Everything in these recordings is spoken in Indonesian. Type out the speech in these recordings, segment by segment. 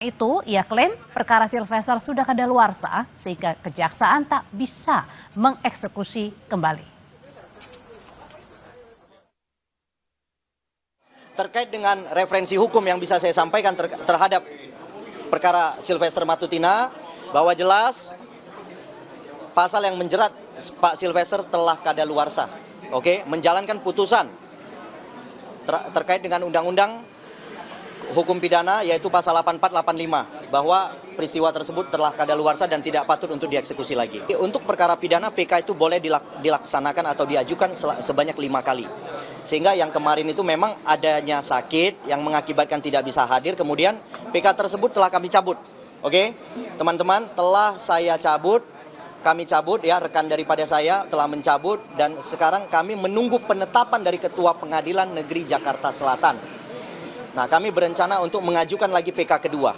Itu, ia klaim perkara Sylvester sudah kadaluarsa sehingga kejaksaan tak bisa mengeksekusi kembali. Terkait dengan referensi hukum yang bisa saya sampaikan terhadap perkara Sylvester Matutina, bahwa jelas pasal yang menjerat Pak Sylvester telah kadaluarsa, menjalankan putusan terkait dengan undang-undang hukum pidana yaitu pasal 8485 bahwa peristiwa tersebut telah kadaluarsa dan tidak patut untuk dieksekusi lagi. Untuk perkara pidana PK itu boleh dilaksanakan atau diajukan sebanyak 5 kali. Sehingga yang kemarin itu memang adanya sakit yang mengakibatkan tidak bisa hadir, kemudian PK tersebut telah kami cabut. Teman-teman, telah saya cabut, kami cabut ya, rekan daripada saya telah mencabut dan sekarang kami menunggu penetapan dari Ketua Pengadilan Negeri Jakarta Selatan. Nah, kami berencana untuk mengajukan lagi PK kedua.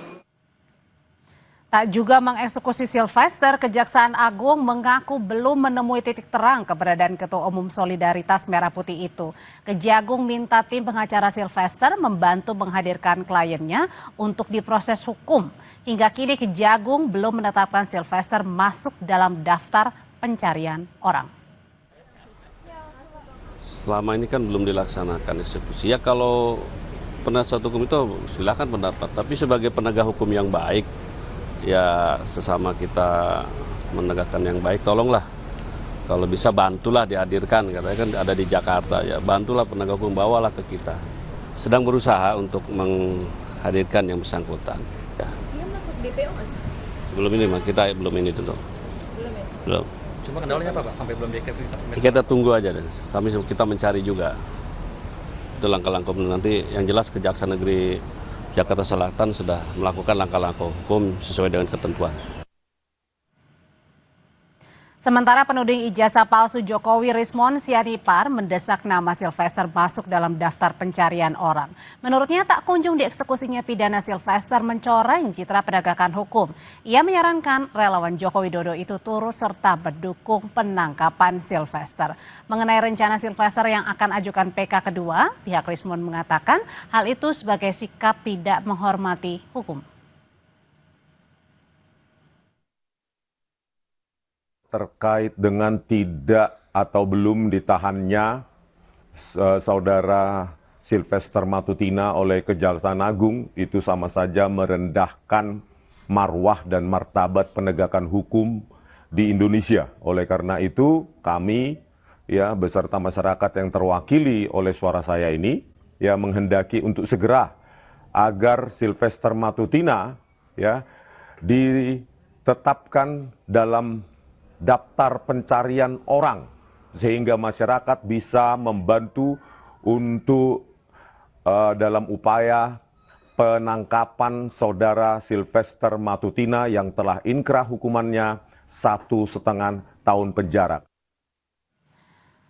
Tak juga mengeksekusi Sylvester, Kejaksaan Agung mengaku belum menemui titik terang keberadaan Ketua Umum Solidaritas Merah Putih itu. Kejagung minta tim pengacara Sylvester membantu menghadirkan kliennya untuk diproses hukum. Hingga kini Kejagung belum menetapkan Sylvester masuk dalam daftar pencarian orang. Selama ini kan belum dilaksanakan eksekusi. Ya kalau penasihat hukum itu silakan pendapat, tapi sebagai penegak hukum yang baik, ya sesama kita menegakkan yang baik, tolonglah kalau bisa bantulah dihadirkan, katanya kan ada di Jakarta, ya bantulah penegak hukum, bawalah ke kita. Sedang berusaha untuk menghadirkan yang bersangkutan. Ya. Dia masuk DPO nggak sih? Sebelum ini kita belum ini dulu. Belum ya? Belum. Cuma kendalanya apa Pak? Sampai belum dieksekusi? Kita tunggu aja, kita mencari juga. Itu langkah-langkah nanti yang jelas Kejaksaan Negeri Jakarta Selatan sudah melakukan langkah-langkah hukum sesuai dengan ketentuan. Sementara penuding ijazah palsu Jokowi Rismon Sianipar mendesak nama Sylvester masuk dalam daftar pencarian orang. Menurutnya tak kunjung dieksekusinya pidana Sylvester mencoreng citra penegakan hukum. Ia menyarankan relawan Joko Widodo itu turut serta mendukung penangkapan Sylvester. Mengenai rencana Sylvester yang akan ajukan PK kedua, pihak Rismon mengatakan hal itu sebagai sikap tidak menghormati hukum. Terkait dengan tidak atau belum ditahannya saudara Sylvester Matutina oleh Kejaksaan Agung itu sama saja merendahkan marwah dan martabat penegakan hukum di Indonesia. Oleh karena itu kami ya beserta masyarakat yang terwakili oleh suara saya ini ya menghendaki untuk segera agar Sylvester Matutina ya ditetapkan dalam daftar pencarian orang sehingga masyarakat bisa membantu untuk dalam upaya penangkapan saudara Sylvester Matutina yang telah inkrah hukumannya 1,5 tahun penjara.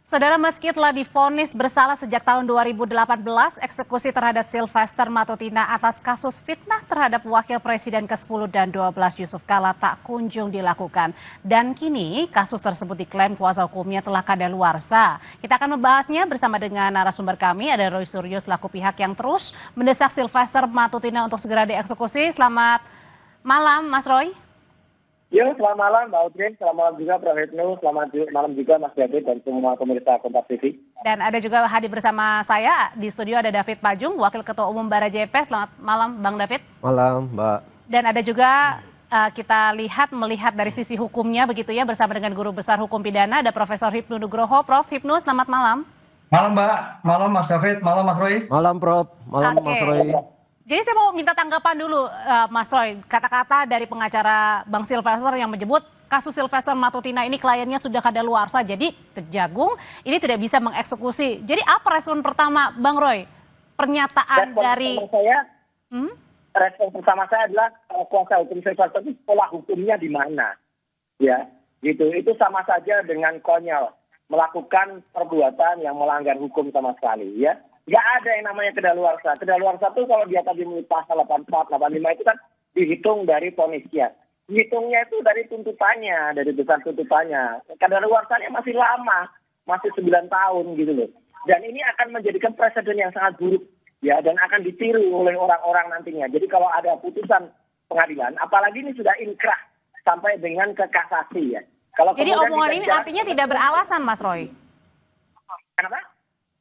Saudara, meski telah divonis bersalah sejak tahun 2018, eksekusi terhadap Sylvester Matutina atas kasus fitnah terhadap Wakil Presiden ke-10 dan 12 Yusuf Kala tak kunjung dilakukan. Dan kini kasus tersebut diklaim kuasa hukumnya telah kadaluarsa. Kita akan membahasnya bersama dengan narasumber kami, ada Roy Suryo selaku pihak yang terus mendesak Sylvester Matutina untuk segera dieksekusi. Selamat malam, Mas Roy. Ya, selamat malam Mbak Audrey, selamat malam juga Prof. Hipnu, selamat malam juga Mas David dan semua pemirsa Kompas TV. Dan ada juga hadir bersama saya di studio ada David Pajung, Wakil Ketua Umum Barajp. Selamat malam Bang David. Malam Mbak. Dan ada juga kita melihat dari sisi hukumnya begitu ya bersama dengan Guru Besar Hukum Pidana ada Profesor Hipnu Nugroho. Prof. Hipnu, selamat malam. Malam Mbak, malam Mas David, malam Mas Roy. Malam Prof, malam Mas Roy. Jadi saya mau minta tanggapan dulu Mas Roy, kata-kata dari pengacara Bang Sylvester yang menyebut kasus Sylvester Matutina ini kliennya sudah kadaluarsa, jadi Kejagung ini tidak bisa mengeksekusi. Jadi apa respon pertama Bang Roy? Pernyataan Respon pertama saya adalah kuasa hukum Sylvester itu sekolah hukumnya di mana? Ya, gitu. Itu sama saja dengan konyol melakukan perbuatan yang melanggar hukum sama sekali, ya. Nggak ada yang namanya kedaluarsa. Kedaluarsa itu kalau dia tadi menulis pasal 84, 85 itu kan dihitung dari vonisnya. Dihitungnya itu dari tuntutannya, dari besar tuntutannya. Kedaluarsanya masih lama, masih 9 tahun gitu loh. Dan ini akan menjadikan presiden yang sangat buruk ya dan akan ditiru oleh orang-orang nantinya. Jadi kalau ada putusan pengadilan, apalagi ini sudah inkrah sampai dengan ke kasasi ya. Kalau Jadi kemudian omongan kita ini bicara- artinya tidak beralasan, Mas Roy. Kenapa?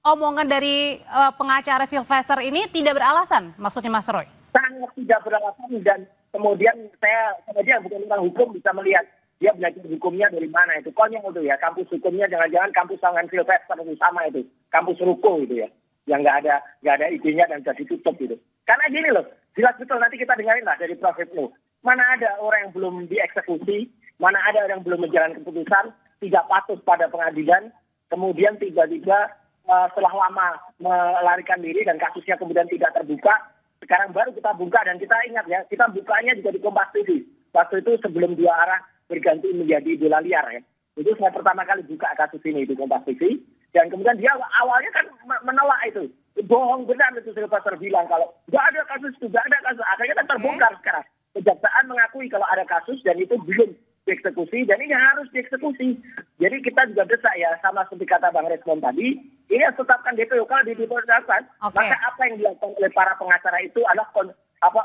Omongan dari pengacara Sylvester ini tidak beralasan, maksudnya Mas Roy. Sangat tidak beralasan, dan kemudian saya bukan tentang hukum bisa melihat dia belajar hukumnya dari mana itu. Konyol itu ya, kampus hukumnya jangan-jangan kampus tangan Sylvester itu sama itu, kampus ruko itu ya, yang nggak ada idenya dan sudah ditutup gitu. Karena gini loh, jelas betul nanti kita dengarin lah dari Prof. Ibnu. Mana ada orang yang belum dieksekusi, mana ada orang yang belum menjalankan keputusan, tidak patuh pada pengadilan, kemudian tiba-tiba setelah lama melarikan diri dan kasusnya kemudian tidak terbuka, sekarang baru kita buka. Dan kita ingat ya, kita bukanya juga di Kompas TV. Waktu itu sebelum dua arah berganti menjadi bola liar ya. Itu saya pertama kali buka kasus ini di Kompas TV. Dan kemudian dia awalnya kan menolak itu. Bohong benar itu Sylvester bilang kalau nggak ada kasus itu, nggak ada kasus. Akhirnya kan terbongkar sekarang. Kejaksaan mengakui kalau ada kasus dan itu belum dieksekusi, dan ini harus dieksekusi. Jadi kita juga desak ya, sama seperti kata Bang Resmond tadi, ini harus tetapkan DPO. Kalau di DPO maka apa yang dilakukan oleh para pengacara itu adalah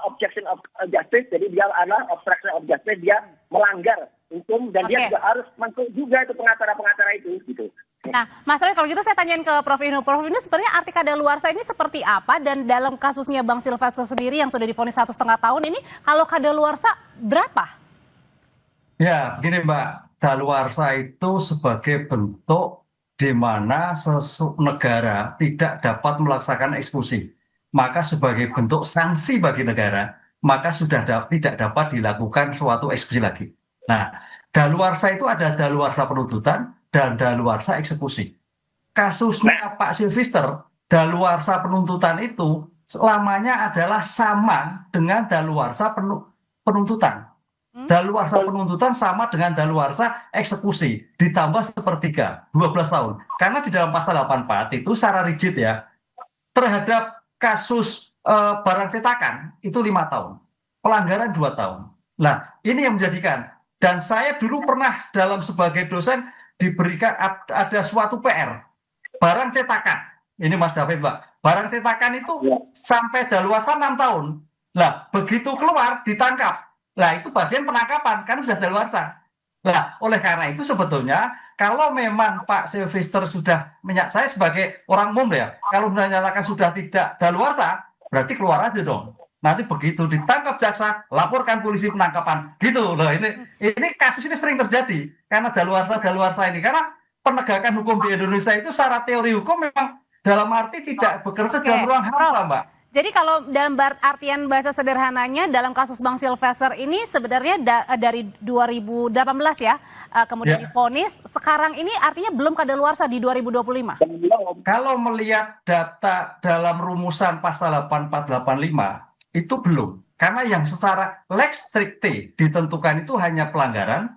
obstruction of justice, jadi dia adalah obstruction of justice, dia melanggar hukum, dan dia juga harus masuk juga itu pengacara-pengacara itu gitu. Nah, Mas Roy, kalau gitu saya tanyain ke Prof. Ibnu. Prof. Ibnu, sebenarnya arti kadaluarsa ini seperti apa? Dan dalam kasusnya Bang Sylvester sendiri yang sudah divonis 1,5 tahun ini, kalau kadaluarsa berapa? Ya, begini Mbak, daluarsa itu sebagai bentuk di mana negara tidak dapat melaksanakan eksekusi. Maka sebagai bentuk sanksi bagi negara, maka sudah tidak dapat dilakukan suatu eksekusi lagi. Nah, daluarsa itu ada daluarsa penuntutan dan daluarsa eksekusi. Kasusnya Pak Sylvester, daluarsa penuntutan itu lamanya adalah sama dengan daluarsa penuntutan. Daluarsa penuntutan sama dengan daluarsa eksekusi, ditambah sepertiga, 12 tahun. Karena di dalam pasal 84 itu secara rigid ya, terhadap kasus barang cetakan itu 5 tahun, pelanggaran 2 tahun. Nah, ini yang menjadikan, dan saya dulu pernah dalam sebagai dosen diberikan ada suatu PR, barang cetakan, ini Mas David Mbak, barang cetakan itu sampai daluarsa 6 tahun. Lah, begitu keluar ditangkap. Lah itu bagian penangkapan, kan sudah daluarsa. Lah oleh karena itu sebetulnya kalau memang Pak Sylvester sudah saya sebagai orang umum ya, kalau menyatakan sudah tidak daluarsa, berarti keluar aja dong. Nanti begitu ditangkap jaksa, laporkan polisi penangkapan. Gitu loh, ini kasus ini sering terjadi karena daluarsa ini. Karena penegakan hukum di Indonesia itu secara teori hukum memang dalam arti tidak bekerja dalam ruang hampa, Mbak. Jadi kalau dalam artian bahasa sederhananya dalam kasus Bang Sylvester ini sebenarnya dari 2018 ya, kemudian divonis, sekarang ini artinya belum kadaluarsa di 2025. Kalau melihat data dalam rumusan pasal 8485 itu belum. Karena yang secara lex stricte ditentukan itu hanya pelanggaran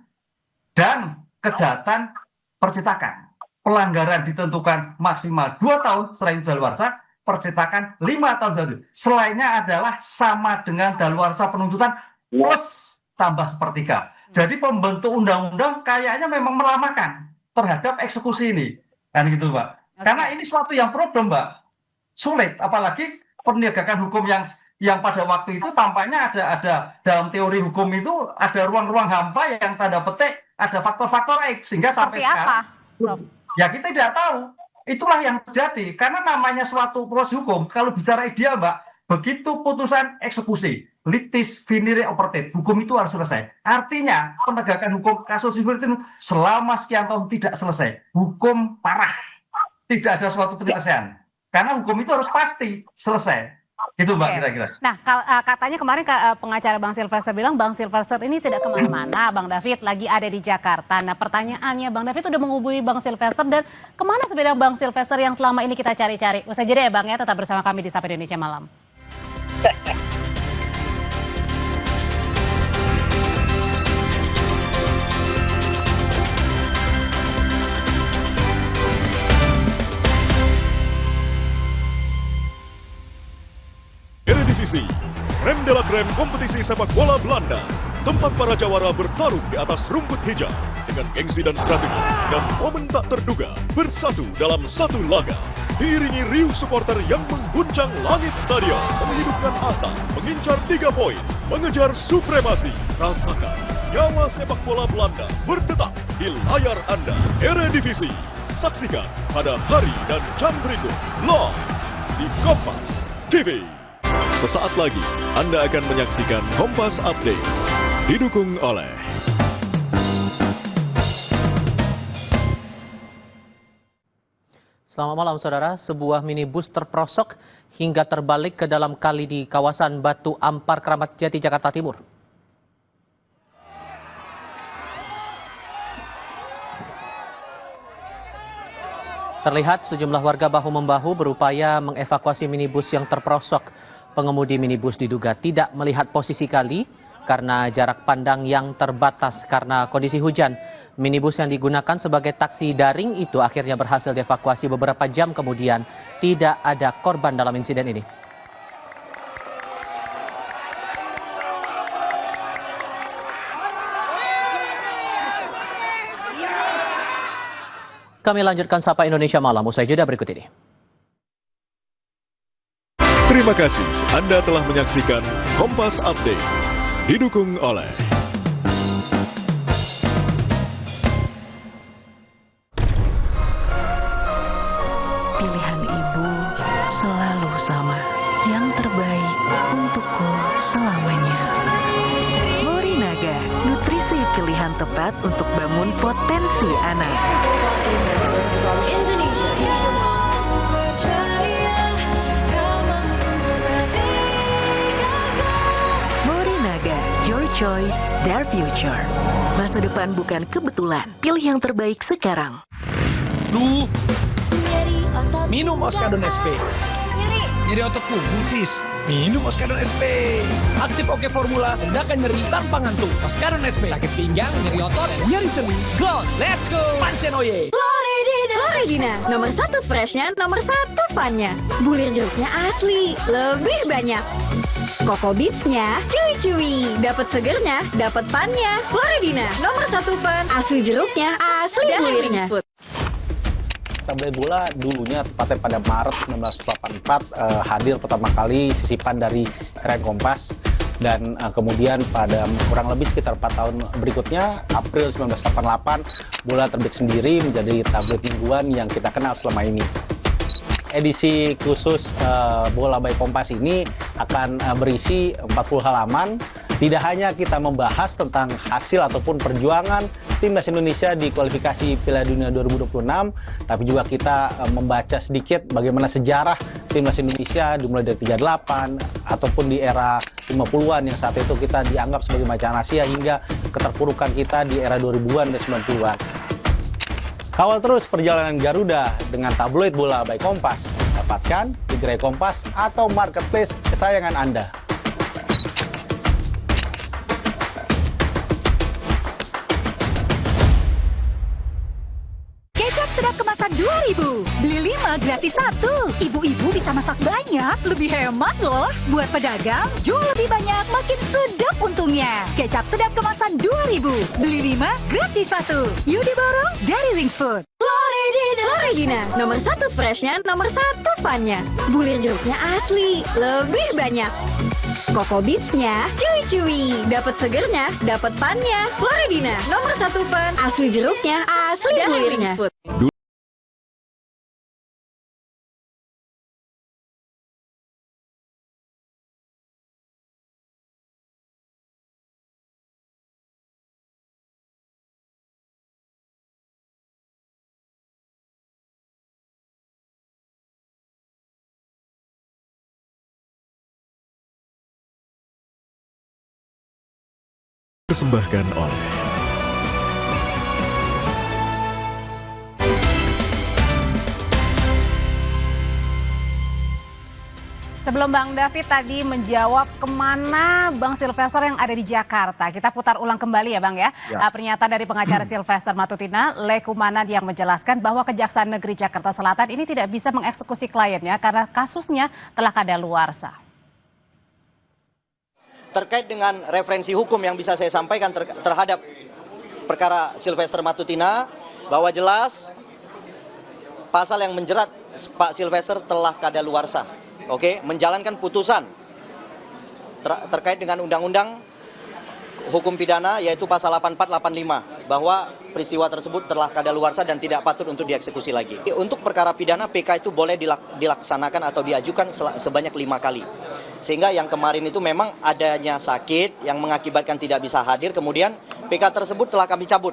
dan kejahatan percetakan. Pelanggaran ditentukan maksimal 2 tahun selain daluarsa, percetakan 5 tahun tadi. Selainnya adalah sama dengan daluarsa penuntutan plus tambah sepertiga. Jadi pembentuk undang-undang kayaknya memang melamakan terhadap eksekusi ini. Kan gitu, Mbak. Karena ini suatu yang problem, Mbak. Sulit, apalagi penegakan hukum yang pada waktu itu tampaknya ada dalam teori hukum itu ada ruang-ruang hampa yang tanda petik ada faktor-faktor X sehingga sampai sekarang ya kita tidak tahu. Itulah yang terjadi, karena namanya suatu proses hukum, kalau bicara ideal, Mbak, begitu putusan eksekusi, litis finire operate, hukum itu harus selesai. Artinya, penegakan hukum kasus seperti itu selama sekian tahun tidak selesai. Hukum parah, tidak ada suatu penyelesaian. Karena hukum itu harus pasti selesai. Itu Mbak kira-kira. Nah, katanya kemarin pengacara Bang Sylvester bilang Bang Sylvester ini tidak kemana-mana, Bang David lagi ada di Jakarta. Nah pertanyaannya, Bang David udah menghubungi Bang Sylvester dan kemana sebenarnya Bang Sylvester yang selama ini kita cari-cari? Usai jeda ya Bang ya, tetap bersama kami di Sapa Indonesia Malam. Eredivisie, krem de la krem kompetisi sepak bola Belanda. tempat para jawara bertarung di atas rumput hijau dengan gengsi dan strategi dan momen tak terduga bersatu dalam satu laga. Diiringi riuh supporter yang mengguncang langit stadion, menghidupkan asa, mengincar 3 poin, mengejar supremasi. Rasakan nyawa sepak bola Belanda berdetak di layar Anda. Eredivisie, saksikan pada hari dan jam berikut live di Kompas TV. Sesaat lagi Anda akan menyaksikan Kompas Update, didukung oleh Selamat malam saudara, sebuah minibus terperosok hingga terbalik ke dalam kali di kawasan Batu Ampar, Kramat Jati, Jakarta Timur. Terlihat sejumlah warga bahu-membahu berupaya mengevakuasi minibus yang terperosok. Pengemudi minibus diduga tidak melihat posisi kali karena jarak pandang yang terbatas karena kondisi hujan. Minibus yang digunakan sebagai taksi daring itu akhirnya berhasil dievakuasi beberapa jam kemudian. Tidak ada korban dalam insiden ini. Kami lanjutkan Sapa Indonesia Malam usai jeda berikut ini. Terima kasih Anda telah menyaksikan Kompas Update, didukung oleh pilihan ibu selalu sama, yang terbaik untukku selamanya. Morinaga, nutrisi pilihan tepat untuk bangun potensi anak. Morinaga, your choice, their future. Masa depan bukan kebetulan, pilih yang terbaik sekarang. Duh, minum Oskadon SP. Nyeri otot punggung sis, minum Oskadon SP. Aktif Oke Formula, redakan nyeri tanpa ngantuk. Oskadon SP, sakit pinggang, nyeri otot, nyeri sendi. Go, let's go, pancen oye. Floridina, nomor 1 freshnya, nomor 1 funnya. Bulir jeruknya asli, lebih banyak. Coco Beats-nya cuy-cuy, dapat segernya, dapat funnya. Floridina, nomor 1 fun, asli jeruknya, asli bulirnya. Tabloid bola dulunya tepatnya pada Maret 1984 hadir pertama kali sisipan dari Harian Kompas, dan kemudian pada kurang lebih sekitar 4 tahun berikutnya, April 1988 bola terbit sendiri menjadi tabloid mingguan yang kita kenal selama ini. Edisi khusus Bola by Kompas ini akan berisi 40 halaman. Tidak hanya kita membahas tentang hasil ataupun perjuangan Timnas Indonesia di kualifikasi Piala Dunia 2026, tapi juga kita membaca sedikit bagaimana sejarah Timnas Indonesia dimulai dari 38 ataupun di era 50-an yang saat itu kita dianggap sebagai macan Asia, hingga keterpurukan kita di era 2000-an dan 90-an. Kawal terus perjalanan Garuda dengan tabloid Bola by Kompas. Dapatkan di gerai Kompas atau marketplace kesayangan Anda. Kecap sedap kemasan 2000, beli 5 gratis 1. Ibu-ibu bisa masak banyak, lebih hemat loh. Buat pedagang, jual lebih banyak, makin sedap untungnya. Kecap sedap kemasan 2000, beli 5 gratis 1. Yuk diborong dari Wings Food. Floridina, nomor 1 freshnya, nomor 1 funnya. Bulir jeruknya asli, lebih banyak. Coco Beats-nya cuy-cuy, dapat segernya, dapat funnya. Floridina, nomor 1 fun, asli jeruknya, asli bulirnya. Persembahkan oleh Sebelum Bang David tadi menjawab kemana Bang Sylvester yang ada di Jakarta, kita putar ulang kembali ya Bang ya. Pernyataan dari pengacara Sylvester Matutina, Lekumanan, yang menjelaskan bahwa Kejaksaan Negeri Jakarta Selatan ini tidak bisa mengeksekusi kliennya karena kasusnya telah kadaluarsa. terkait dengan referensi hukum yang bisa saya sampaikan terhadap perkara Sylvester Matutina, bahwa jelas pasal yang menjerat Pak Sylvester telah kadaluarsa, menjalankan putusan terkait dengan undang-undang hukum pidana yaitu pasal 8485 bahwa peristiwa tersebut telah kadaluarsa dan tidak patut untuk dieksekusi lagi. Untuk perkara pidana PK itu boleh dilaksanakan atau diajukan sebanyak 5 kali. Sehingga yang kemarin itu memang adanya sakit yang mengakibatkan tidak bisa hadir, kemudian PK tersebut telah kami cabut.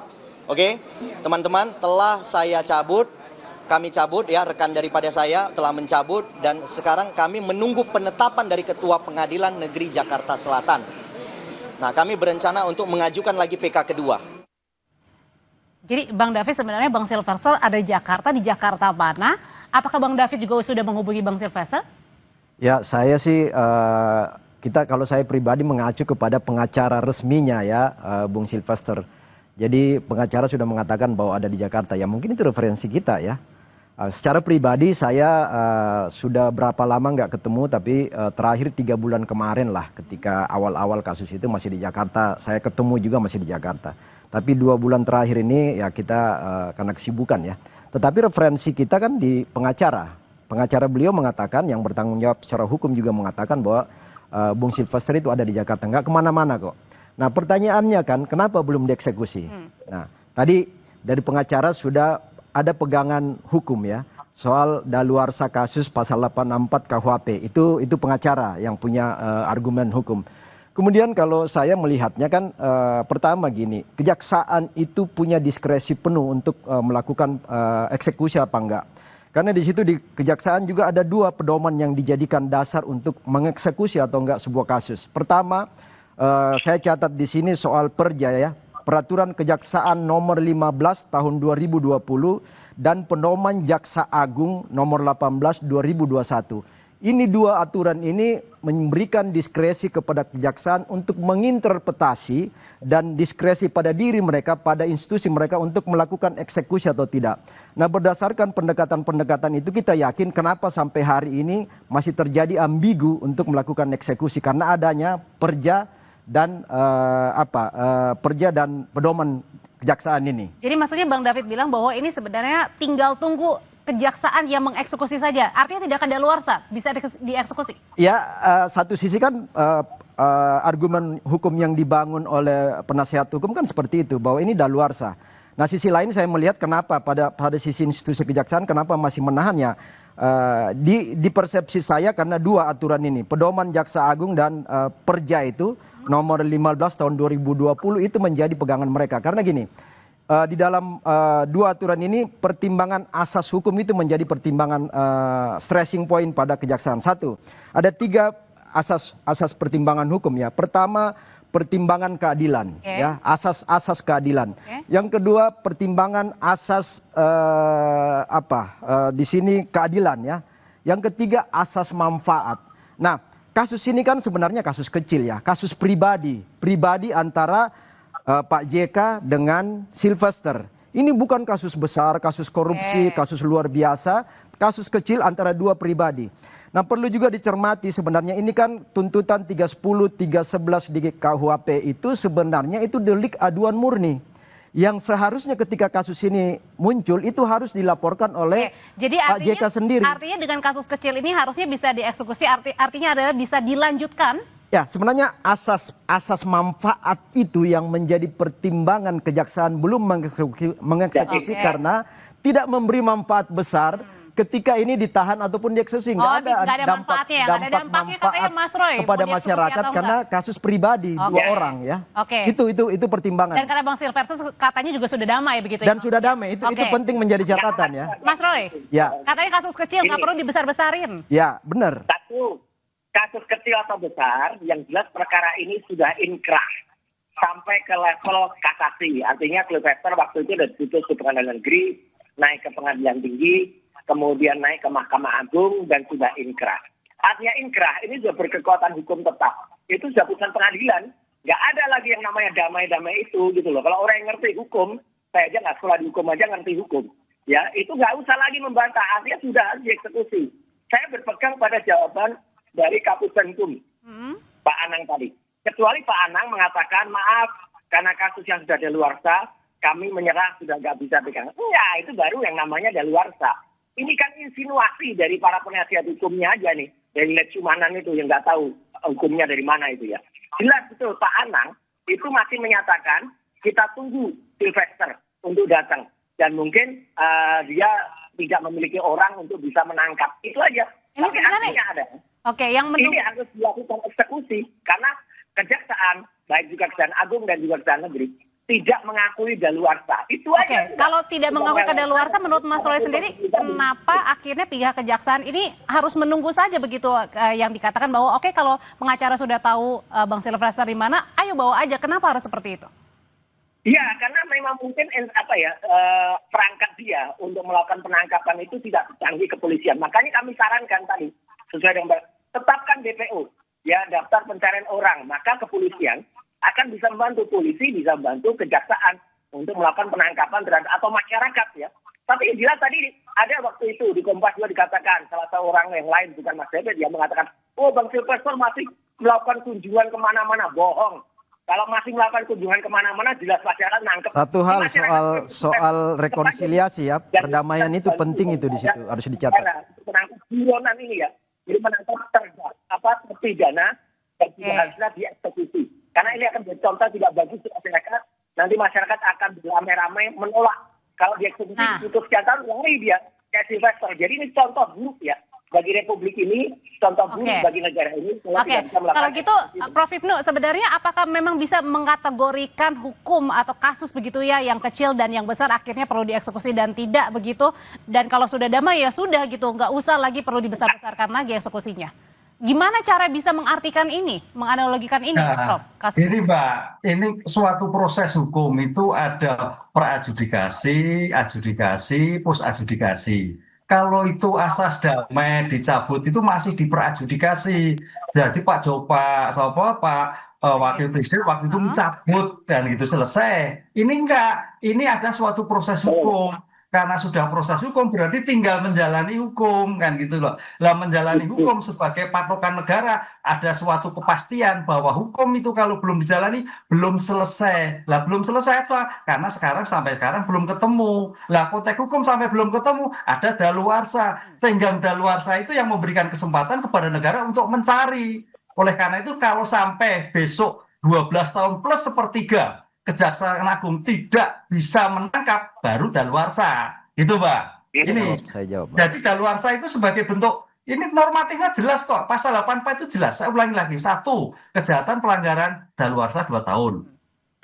Teman-teman, telah saya cabut, kami cabut ya, rekan daripada saya telah mencabut dan sekarang kami menunggu penetapan dari Ketua Pengadilan Negeri Jakarta Selatan. Nah, kami berencana untuk mengajukan lagi PK kedua. Jadi Bang David sebenarnya Bang Sylvester ada di Jakarta mana? Apakah Bang David juga sudah menghubungi Bang Sylvester? Ya, saya sih, kalau saya pribadi mengacu kepada pengacara resminya ya, Bung Sylvester. Jadi pengacara sudah mengatakan bahwa ada di Jakarta, ya mungkin itu referensi kita ya. Secara pribadi saya sudah berapa lama nggak ketemu, tapi terakhir 3 bulan kemarin lah ketika awal-awal kasus itu masih di Jakarta. Saya ketemu juga masih di Jakarta. Tapi 2 bulan terakhir ini ya kita karena kesibukan ya. Tetapi referensi kita kan di pengacara. Pengacara beliau mengatakan, yang bertanggung jawab secara hukum juga mengatakan bahwa Bung Sylvester itu ada di Jakarta, nggak kemana-mana kok. Nah pertanyaannya kan kenapa belum dieksekusi? Nah tadi dari pengacara sudah ada pegangan hukum ya soal daluarsa kasus pasal 84 KUHP, itu pengacara yang punya argumen hukum. Kemudian kalau saya melihatnya kan pertama gini, kejaksaan itu punya diskresi penuh untuk melakukan eksekusi apa enggak. Karena di situ di kejaksaan juga ada 2 pedoman yang dijadikan dasar untuk mengeksekusi atau enggak sebuah kasus. Pertama, saya catat di sini soal perja ya. Peraturan Kejaksaan nomor 15 tahun 2020 dan Pedoman Jaksa Agung nomor 18 2021. Ini 2 aturan ini memberikan diskresi kepada kejaksaan untuk menginterpretasi dan diskresi pada diri mereka, pada institusi mereka untuk melakukan eksekusi atau tidak. Nah berdasarkan pendekatan-pendekatan itu kita yakin kenapa sampai hari ini masih terjadi ambigu untuk melakukan eksekusi. Karena adanya perja dan perja dan pedoman kejaksaan ini. Jadi maksudnya Bang David bilang bahwa ini sebenarnya tinggal tunggu kejaksaan yang mengeksekusi saja. Artinya tidak kadaluarsa, bisa dieksekusi. Ya, satu sisi kan argumen hukum yang dibangun oleh penasihat hukum kan seperti itu, bahwa ini daluarsa. Nah sisi lain saya melihat kenapa pada sisi institusi kejaksaan kenapa masih menahannya. Di persepsi saya karena 2 aturan ini, pedoman Jaksa Agung dan perja itu nomor 15 tahun 2020 itu menjadi pegangan mereka. Karena gini, di dalam 2 aturan ini pertimbangan asas hukum itu menjadi pertimbangan stressing point pada kejaksaan. 1, ada 3 asas pertimbangan hukum ya. Pertama, pertimbangan keadilan ya, asas keadilan. Yang kedua, pertimbangan asas di sini keadilan ya. Yang ketiga, asas manfaat. Nah, kasus ini kan sebenarnya kasus kecil ya, kasus pribadi antara Pak JK dengan Sylvester. Ini bukan kasus besar, kasus korupsi, kasus luar biasa, kasus kecil antara 2 pribadi. Nah perlu juga dicermati sebenarnya ini kan tuntutan 310, 311 di KUHP itu sebenarnya itu delik aduan murni. Yang seharusnya ketika kasus ini muncul itu harus dilaporkan oleh Pak JK sendiri. Artinya dengan kasus kecil ini harusnya bisa dieksekusi, artinya adalah bisa dilanjutkan. Ya sebenarnya asas manfaat itu yang menjadi pertimbangan kejaksaan belum mengeksekusi karena tidak memberi manfaat besar ketika ini ditahan ataupun dieksekusi. Nggak ada dampak katanya Mas Roy kepada masyarakat karena kasus pribadi 2 orang ya. Itu pertimbangan. Dan kata Bang Sylvester katanya juga sudah damai begitu ya. Dan sudah damai, itu penting menjadi catatan ya. Mas Roy, katanya kasus kecil nggak perlu dibesar-besarin. Ya benar. Kasus kecil atau besar, yang jelas perkara ini sudah inkrah sampai ke level kasasi. Artinya Sylvester waktu itu sudah diputus ke Pengadilan Negeri, naik ke Pengadilan Tinggi, kemudian naik ke Mahkamah Agung dan sudah inkrah. Artinya inkrah ini sudah berkekuatan hukum tetap. Itu sudah putusan pengadilan. Nggak ada lagi yang namanya damai-damai itu gitu loh. Kalau orang yang ngerti hukum, saya aja nggak sekolah di hukum aja ngerti hukum. Ya, itu nggak usah lagi membantah. Artinya sudah harus dieksekusi. Saya berpegang pada jawaban dari Kapus Penkum, Pak Anang tadi. Kecuali Pak Anang mengatakan, maaf, karena kasus yang sudah daluarsa, kami menyerah, sudah nggak bisa pegang. Enggak, itu baru yang namanya daluarsa. Ini kan insinuasi dari para penasihat hukumnya aja nih. Dari Letsumanan itu yang nggak tahu hukumnya dari mana itu ya. Jelas betul Pak Anang itu masih menyatakan kita tunggu Sylvester untuk datang. Dan mungkin dia tidak memiliki orang untuk bisa menangkap. Itu aja. Ini Tapi sebenarnya artinya ada. Oke, yang Ini harus dilakukan eksekusi. Karena kejaksaan, baik juga Kejaksaan Agung dan juga Kejaksaan Negeri, tidak mengakui daluarsa. Itu aja. Oke, kalau tidak mengakui kedaluarsa, menurut Mas Roy sendiri, kenapa akhirnya pihak kejaksaan ini harus menunggu saja begitu yang dikatakan bahwa oke, kalau pengacara sudah tahu Bang Sylvester di mana, ayo bawa aja. Kenapa harus seperti itu? Iya, karena memang mungkin perangkat dia untuk melakukan penangkapan itu tidak canggih kepolisian. Makanya kami sarankan tadi, sesuai dengan tetapkan DPO, ya daftar pencarian orang. Maka kepolisian akan bisa membantu, polisi bisa membantu kejaksaan untuk melakukan penangkapan terhadap atau masyarakat ya. Tapi jelas tadi ada waktu itu di Kompas juga dikatakan salah satu orang yang lain bukan Mas David dia mengatakan, oh Bang Sylvester masih melakukan kunjungan kemana-mana. Bohong. Kalau masih melakukan kunjungan kemana-mana jelas masyarakat nangkep. Satu hal soal rekonsiliasi ya, perdamaian itu penting itu di situ harus dicatat. Menangkap buronan ini ya, jadi menangkap terpidana dan tidak harusnya dieksekusi. Karena ini akan jadi contoh tidak bagus untuk masyarakat. Nanti masyarakat akan beramai-ramai menolak kalau dieksekusi tutup kesehatan lari dia kayak Sylvester. Jadi ini contoh buruk ya bagi Republik ini, contoh buruk bagi negara ini. Kalau gitu, Prof. Ibnu, sebenarnya apakah memang bisa mengkategorikan hukum atau kasus begitu ya, yang kecil dan yang besar akhirnya perlu dieksekusi dan tidak begitu? Dan kalau sudah damai ya sudah gitu, nggak usah lagi perlu dibesar-besarkan lagi eksekusinya. Gimana cara bisa mengartikan ini, menganalogikan ini, Prof? Ini Mbak, ini suatu proses hukum itu ada pra-adjudikasi, adjudikasi, post-adjudikasi. Kalau itu asas damai dicabut itu masih di pra-adjudikasi. Jadi Pak Wakil Presiden waktu itu mencabut dan gitu selesai. Ini enggak, ini ada suatu proses hukum. Karena sudah proses hukum berarti tinggal menjalani hukum kan gitu loh. Lah menjalani hukum sebagai patokan negara ada suatu kepastian bahwa hukum itu kalau belum dijalani belum selesai. Lah belum selesai apa? Karena sampai sekarang belum ketemu. Lah konteks hukum sampai belum ketemu ada daluarsa. Tenggang daluarsa itu yang memberikan kesempatan kepada negara untuk mencari. Oleh karena itu kalau sampai besok 12 tahun plus sepertiga Kejaksaan Agung tidak bisa menangkap, baru daluarsa. Itu Mbak. Ini. Saya jawab, Jadi daluarsa itu sebagai bentuk, ini normatifnya jelas kok. Pasal 84 itu jelas. Saya ulangi lagi. 1, kejahatan pelanggaran daluarsa 2 tahun.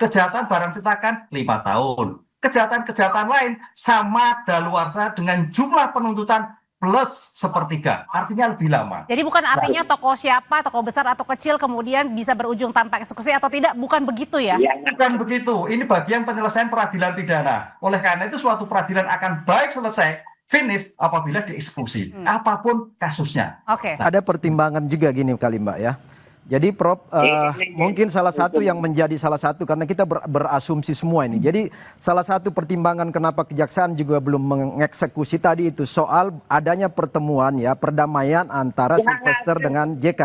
Kejahatan barang cetakan 5 tahun. Kejahatan-kejahatan lain sama daluarsa dengan jumlah penuntutan plus sepertiga, artinya lebih lama. Jadi bukan artinya tokoh siapa, tokoh besar atau kecil kemudian bisa berujung tanpa eksekusi atau tidak, bukan begitu ya? Bukan begitu, ini bagian penyelesaian peradilan pidana. Oleh karena itu suatu peradilan akan baik selesai, finish apabila dieksekusi, apapun kasusnya. Ada pertimbangan juga gini kali Mbak ya. Jadi Prof, mungkin salah satu yang menjadi salah satu, karena kita berasumsi semua ini. Jadi salah satu pertimbangan kenapa kejaksaan juga belum mengeksekusi tadi itu soal adanya pertemuan ya, perdamaian antara Sylvester dengan JK.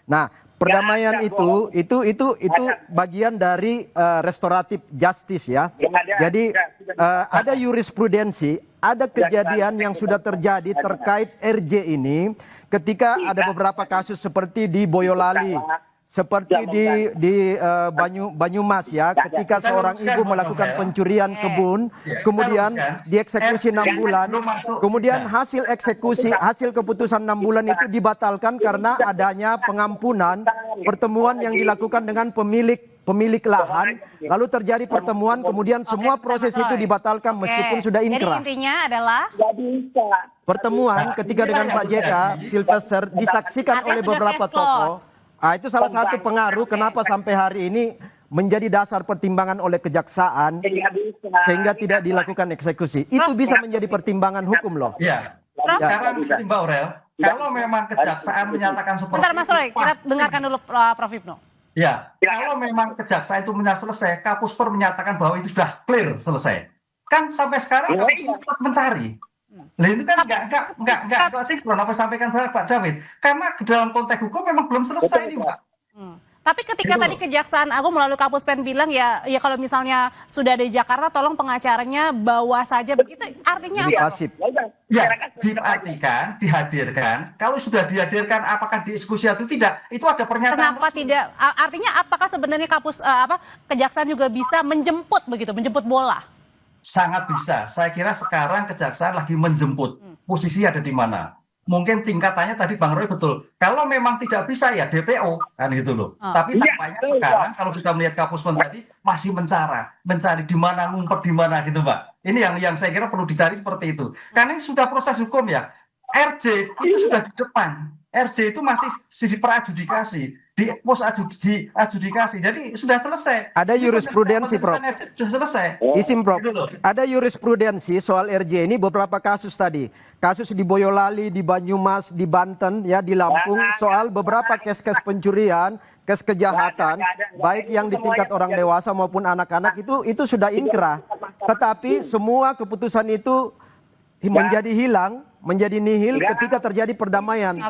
Nah, perdamaian itu bagian dari restoratif justice ya. Jadi ada jurisprudensi, ada kejadian yang sudah terjadi terkait RJ ini. Ketika ada beberapa kasus seperti di Boyolali, seperti di Banyumas ya, ketika seorang ibu melakukan pencurian kebun, kemudian dieksekusi 6 bulan, kemudian hasil keputusan 6 bulan itu dibatalkan karena adanya pengampunan pertemuan yang dilakukan dengan pemilik lahan, lalu terjadi pertemuan, kemudian semua proses itu dibatalkan meskipun sudah inkrah. Jadi intinya adalah pertemuan ketika dengan Pak JK, Sylvester disaksikan oleh beberapa tokoh. Itu salah satu pengaruh kenapa sampai hari ini menjadi dasar pertimbangan oleh kejaksaan sehingga tidak dilakukan eksekusi. Itu bisa menjadi pertimbangan hukum loh. Iya. Sekarang Mbak Aurel, kalau memang kejaksaan menyatakan seperti Bentar Mas Roy, kita dengarkan dulu Prof. Ibnu. Ya, kalau memang kejaksaan itu selesai, Kapusper menyatakan bahwa itu sudah clear selesai. Kan sampai sekarang Kapusper tetap mencari. Nah itu kan enggak sinkron apa sampaikan Pak David. Karena dalam konteks hukum memang belum selesai ini Mbak. Tapi ketika tadi Kejaksaan Agung melalui Kapus Pen bilang ya kalau misalnya sudah ada di Jakarta tolong pengacaranya bawa saja begitu, artinya apa? Ya, diartikan, dihadirkan. Kalau sudah dihadirkan apakah dieksekusi atau tidak? Itu ada pernyataan. Kenapa tidak? Artinya apakah sebenarnya Kejaksaan juga bisa menjemput begitu, menjemput bola? Sangat bisa. Saya kira sekarang Kejaksaan lagi menjemput. Posisi ada di mana? Mungkin tingkatannya tadi Bang Roy betul. Kalau memang tidak bisa ya DPO kan gitu loh. Tapi tampaknya sekarang kalau kita melihat Kapus Pen tadi masih mencari di mana, ngumpet di mana gitu, Mbak. Ini yang saya kira perlu dicari seperti itu. Karena ini sudah proses hukum ya. RJ itu sudah di depan. RJ itu masih di peradjudikasi, di pos adjudikasi. Jadi sudah selesai. Ada jurisprudensi, Prof. Sudah selesai. Isim, Prof. Ada jurisprudensi soal RJ ini beberapa kasus tadi. Kasus di Boyolali, di Banyumas, di Banten, ya di Lampung, soal beberapa kes-kes pencurian, kes kejahatan, baik yang di tingkat orang dewasa maupun anak-anak itu sudah inkrah. Tetapi semua keputusan itu menjadi hilang, menjadi nihil ketika terjadi perdamaian.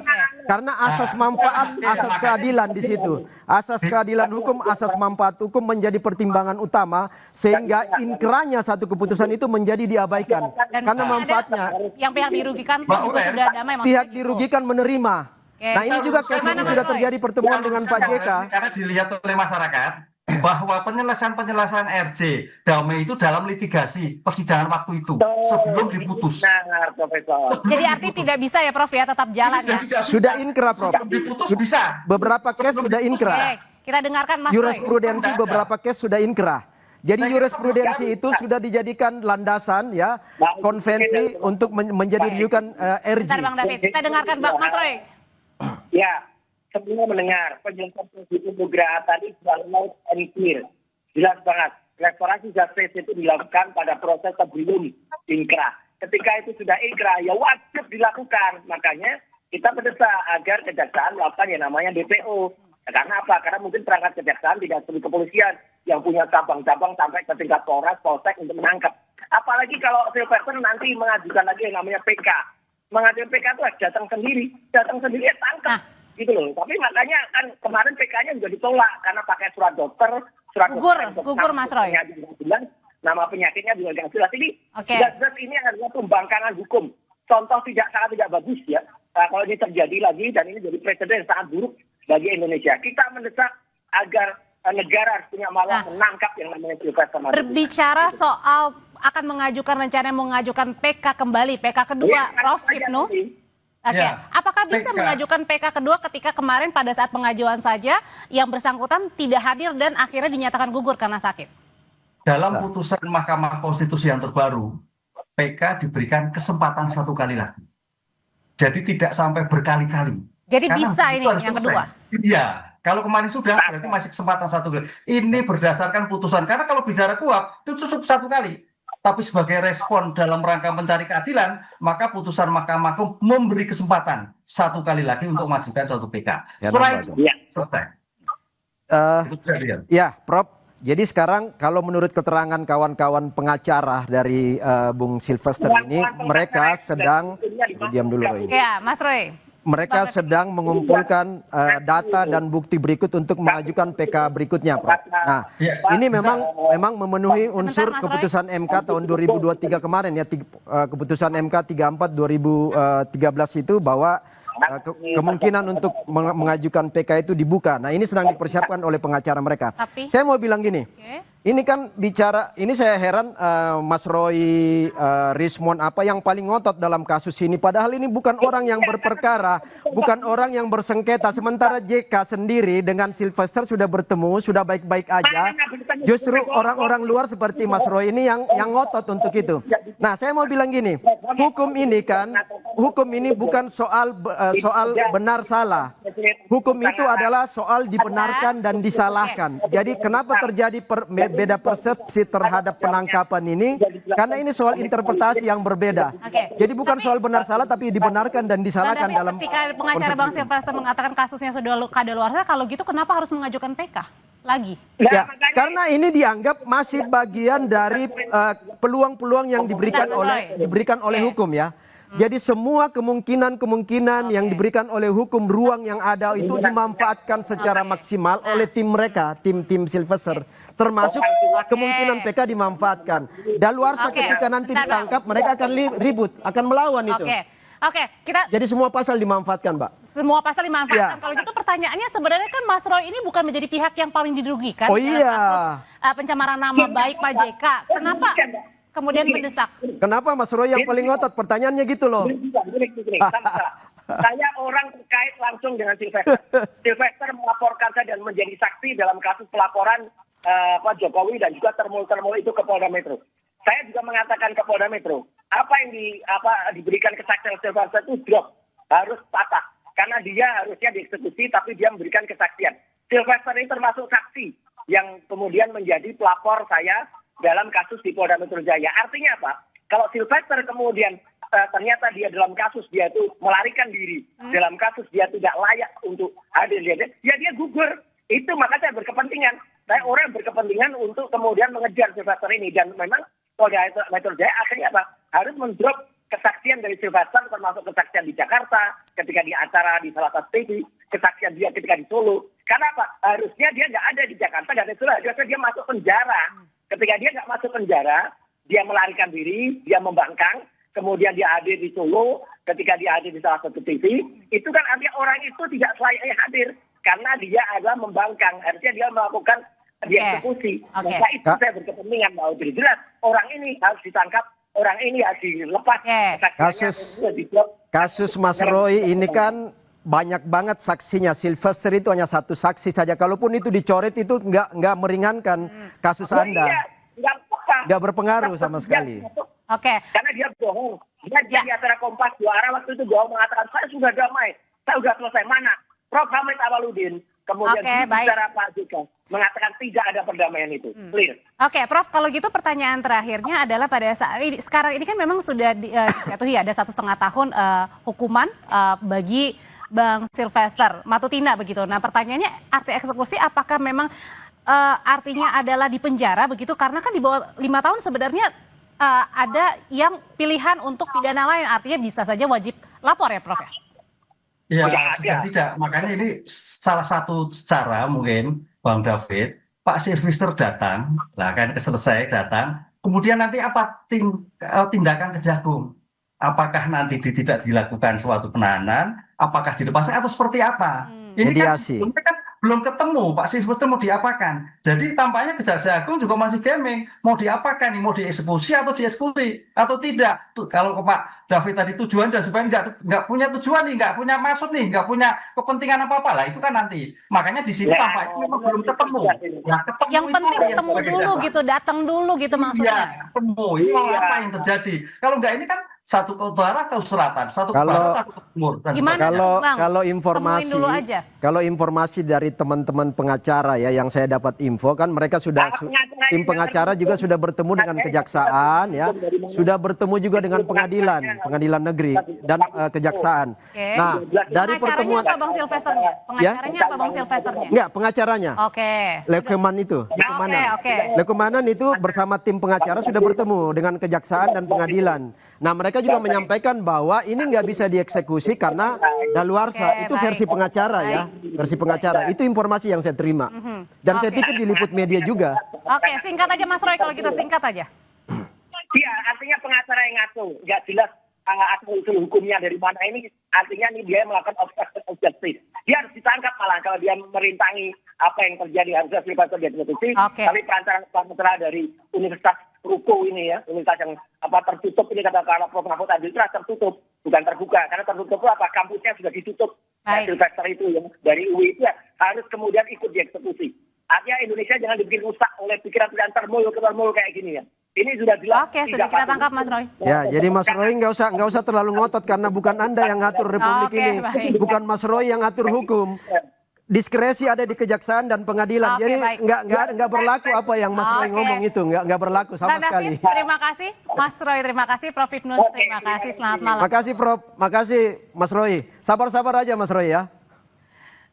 Karena asas manfaat, asas keadilan di situ. Asas keadilan hukum, asas manfaat hukum menjadi pertimbangan utama sehingga inkrahnya satu keputusan itu menjadi diabaikan. Karena manfaatnya yang pihak dirugikan juga sudah damai. Pihak dirugikan menerima. Nah, ini juga kasus ini sudah terjadi pertemuan dengan Pak JK. Karena dilihat oleh masyarakat bahwa penyelesaian RJ damai itu dalam litigasi persidangan waktu itu sebelum diputus. Jadi artinya tidak bisa ya Prof ya, tetap jalan ya. Sudah inkrah, Prof. Diputus bisa. Beberapa case sudah inkrah. Oke, kita dengarkan Mas Roy. Jurisprudensi beberapa case sudah inkrah. Jadi jurisprudensi itu sudah dijadikan landasan ya konvensi untuk menjadi rujukan RJ. Bentar Bang David, kita dengarkan Bang Mas Roy. Ya, sebelum mendengar penjelasan Ibu Nugraha tadi sudah loud and clear. Jelas banget. Restorasi justice itu dilakukan pada proses sebelum inkrah. Ketika itu sudah inkrah, ya wajib dilakukan. Makanya kita mendesak agar Kejaksaan melakukan yang namanya DPO. Karena apa? Karena mungkin perangkat Kejaksaan tidak seperti kepolisian yang punya cabang-cabang sampai ke tingkat Polres, Polsek untuk menangkap. Apalagi kalau Sylvester nanti mengajukan lagi yang namanya PK. Mengajukan PK itu datang sendiri ya tangkap. Gitu loh. Tapi makanya kan kemarin PK-nya juga ditolak karena pakai surat dokter, gugur Mas Roy. Nama penyakitnya juga nggak jelas. Ini jelas ini adalah pembangkangan hukum. Contoh sangat tidak bagus ya. Kalau ini terjadi lagi dan ini jadi presiden yang sangat buruk bagi Indonesia. Kita mendesak agar negara harus punya malah menangkap yang namanya Sylvester Matutina. Berbicara soal akan mengajukan PK kembali, PK kedua, Prof Ibnu. Oke, apakah bisa mengajukan PK kedua ketika kemarin pada saat pengajuan saja yang bersangkutan tidak hadir dan akhirnya dinyatakan gugur karena sakit? Dalam putusan Mahkamah Konstitusi yang terbaru, PK diberikan kesempatan satu kali lagi. Jadi tidak sampai berkali-kali. Jadi karena bisa ini yang kedua? Iya, kalau kemarin sudah berarti masih kesempatan satu kali. Ini berdasarkan putusan, karena kalau bicara kuap itu cukup satu kali. Tapi sebagai respon dalam rangka mencari keadilan, maka putusan Mahkamah Agung memberi kesempatan satu kali lagi untuk mengajukan suatu PK. Setelah itu, selesai. Ya, Prof. Jadi sekarang kalau menurut keterangan kawan-kawan pengacara dari Bung Sylvester ini, mereka sedang diam dulu Roy. Ya, Mas Roy. Mereka sedang mengumpulkan data dan bukti berikut untuk mengajukan PK berikutnya, Prof. Nah, ini memang memenuhi unsur keputusan MK tahun 2023 kemarin ya, keputusan MK 34 2013 itu bahwa kemungkinan untuk mengajukan PK itu dibuka. Nah, ini sedang dipersiapkan oleh pengacara mereka. Saya mau bilang gini. Ini kan bicara, ini saya heran Mas Roy, Rismon apa yang paling ngotot dalam kasus ini. Padahal ini bukan orang yang berperkara, bukan orang yang bersengketa. Sementara JK sendiri dengan Sylvester sudah bertemu, sudah baik-baik aja. Justru orang-orang luar seperti Mas Roy ini yang ngotot untuk itu. Nah, saya mau bilang gini, hukum ini bukan soal benar salah. Hukum itu adalah soal dibenarkan dan disalahkan. Jadi kenapa terjadi beda persepsi terhadap penangkapan ini? Karena ini soal interpretasi yang berbeda. Jadi bukan soal benar salah tapi dibenarkan dan disalahkan dalam ketika pengacara Bang Sylvester mengatakan kasusnya sudah kadaluarsa, kalau gitu kenapa harus mengajukan PK lagi? Ya, karena ini dianggap masih bagian dari peluang-peluang yang diberikan oleh hukum ya. Jadi semua kemungkinan yang diberikan oleh hukum ruang yang ada itu dimanfaatkan secara maksimal oleh tim mereka, tim Sylvester. Termasuk kemungkinan PK dimanfaatkan. Daluarsa ketika nanti ditangkap mereka akan ribut, akan melawan itu. Oke, kita. Jadi semua pasal dimanfaatkan, Mbak. Semua pasal dimanfaatkan. Ya. Kalau gitu pertanyaannya sebenarnya kan Mas Roy ini bukan menjadi pihak yang paling dirugikan Oh dalam iya. kasus pencemaran nama baik Pak JK. Kenapa kemudian mendesak? Kenapa Mas Roy yang paling ngotot? Pertanyaannya gitu loh. Saya orang terkait langsung dengan Sylvester. Sylvester melaporkan saya dan menjadi saksi dalam kasus pelaporan Pak Jokowi dan juga termul-termul itu ke Polda Metro. Saya juga mengatakan ke Polda Metro, apa yang diberikan kesaksian Sylvester itu drop, harus patah. Karena dia harusnya dieksekusi, tapi dia memberikan kesaksian. Sylvester ini termasuk saksi yang kemudian menjadi pelapor saya dalam kasus di Polda Metro Jaya. Artinya apa? Kalau Sylvester kemudian ternyata dia dalam kasus dia itu melarikan diri, dalam kasus dia tidak layak untuk hadir, ya dia gugur. Itu maka saya berkepentingan. Saya orang yang berkepentingan untuk kemudian mengejar Sylvester ini. Dan memang Polda Metro Jaya akhirnya apa? Harus mendrop kesaksian dari Sylvester, termasuk kesaksian di Jakarta, ketika di acara di salah satu TV, kesaksian dia ketika di Solo. Karena apa? Harusnya dia nggak ada di Jakarta, nggak ada di Solo, harusnya dia masuk penjara. Ketika dia nggak masuk penjara, dia melarikan diri, dia membangkang, kemudian dia hadir di Solo, ketika dia hadir di salah satu TV, itu kan artinya orang itu tidak selayaknya hadir, karena dia adalah membangkang, harusnya dia melakukan dieksekusi. Maka itu saya berkepentingan bahwa jelas orang ini harus ditangkap, orang ini harus dilepas. Kasus Mas Roy ini kan banyak banget saksinya. Sylvester itu hanya satu saksi saja. Kalaupun itu dicoret itu nggak meringankan kasus Anda. Nggak berpengaruh sama sekali. Karena dia bohong. Dia di acara Kompas 2 arah waktu itu bohong mengatakan saya sudah damai, saya sudah selesai. Mana? Prof. Hamid Awaludin kemudian bicara Pak JK mengatakan tidak ada perdamaian itu. Clear. Prof, kalau gitu pertanyaan terakhirnya adalah pada saat ini, sekarang ini kan memang sudah dijatuhi ada 1,5 tahun hukuman bagi Bang Sylvester Matutina begitu. Nah pertanyaannya arti eksekusi apakah memang artinya adalah di penjara begitu? Karena kan di bawah 5 tahun sebenarnya ada yang pilihan untuk pidana lain, artinya bisa saja wajib lapor ya Prof ya? Ya, sudah tidak. Makanya ini salah satu cara mungkin Bang David, Pak Sylvester datang, lah kan selesai datang, kemudian nanti apa tindakan Kejagung? Apakah nanti tidak dilakukan suatu penahanan, apakah dilepaskan atau seperti apa? Ini mediasi. Kan belum ketemu Pak Sylvester mau diapakan. Jadi tampaknya Kejaksaan Agung juga masih gaming, mau diapakan nih, mau dieksekusi atau dieksekusi atau tidak. Tuh, kalau ke Pak David tadi tujuan dan supaya nggak punya tujuan nih, nggak punya maksud nih, nggak punya kepentingan apa-apa lah, itu kan nanti. Makanya di sini tampaknya memang belum ketemu. Nah, ketemu yang penting ketemu dulu gitu, datang dulu gitu maksudnya. Iya, ketemu. Ini mau apa yang terjadi? Kalau nggak ini kan satu ke utara, ke selatan, satu ke barat, satu ke timur. Kalau informasi dari teman-teman pengacara ya yang saya dapat info kan mereka sudah tim pengacara juga sudah bertemu dengan kejaksaan ya, sudah bertemu juga dengan pengadilan negeri dan kejaksaan. Nah, dari pertemuan apa Bang Sylvesternya? Pengacaranya apa Bang Sylvesternya? Enggak, pengacaranya. Lekeman itu, Lekemanan itu bersama tim pengacara sudah bertemu dengan kejaksaan dan pengadilan. Nah mereka juga menyampaikan bahwa ini nggak bisa dieksekusi karena daluarsa. Itu versi pengacara ya, versi pengacara. Itu informasi yang saya terima. Dan saya pikir diliput media juga. Singkat aja Mas Roy kalau gitu, singkat aja. Iya, artinya pengacara yang ngatur, nggak jelas asal usul hukumnya dari mana ini. Artinya ini dia melakukan obstruction of justice. Dia harus ditangkap malah kalau dia merintangi apa yang terjadi, harusnya Sylvester dieksekusi. Tapi pengacara dari Universitas Ruko ini ya, universitas yang tertutup ini kata Prof. Mahfud Adil itu tertutup, bukan terbuka. Karena tertutup itu apa? Kampusnya sudah ditutup. Sylvester itu yang dari UI itu ya, harus kemudian ikut dieksekusi. Artinya Indonesia jangan dibikin rusak oleh pikiran-pikiran termul kayak gini ya. Ini sudah jelas. Sudah kita tangkap Mas Roy. Ya, jadi Mas Roy nggak usah terlalu ngotot karena bukan Anda yang ngatur Republik ini, bukan Mas Roy yang ngatur hukum. Diskresi ada di kejaksaan dan pengadilan. Jadi nggak berlaku apa yang Mas Roy ngomong itu, nggak berlaku sama sekali. Terima kasih Mas Roy, terima kasih Prof. Hipnus, terima kasih, selamat malam. Makasih Prof, makasih Mas Roy. Sabar-sabar aja Mas Roy ya.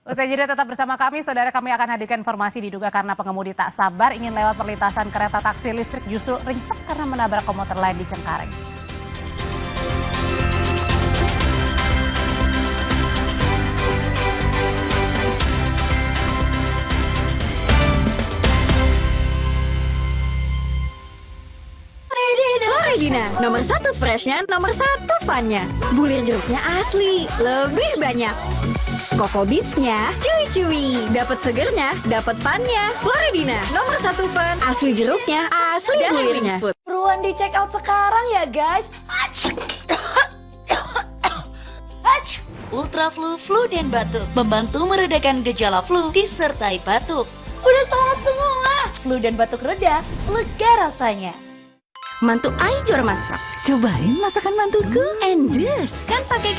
Usai jeda tetap bersama kami, saudara, kami akan hadirkan informasi diduga karena pengemudi tak sabar ingin lewat perlintasan kereta taksi listrik justru ringsek karena menabrak komuter lain di Cengkareng. Floridina, nomor 1 freshnya, nomor 1 funnya. Bulir jeruknya asli, lebih banyak. Coco Beats-nya cuy-cuy, dapat segernya, dapat funnya. Floridina, nomor 1 fun, asli jeruknya, asli bulirnya. Buruan di check out sekarang ya guys. Ultra Flu, flu dan batuk, membantu meredakan gejala flu disertai batuk. Udah sholat semua, flu dan batuk reda, lega rasanya. Mantu Ai juara masak. Cobain masakan mantuku. Endes. Kan pakai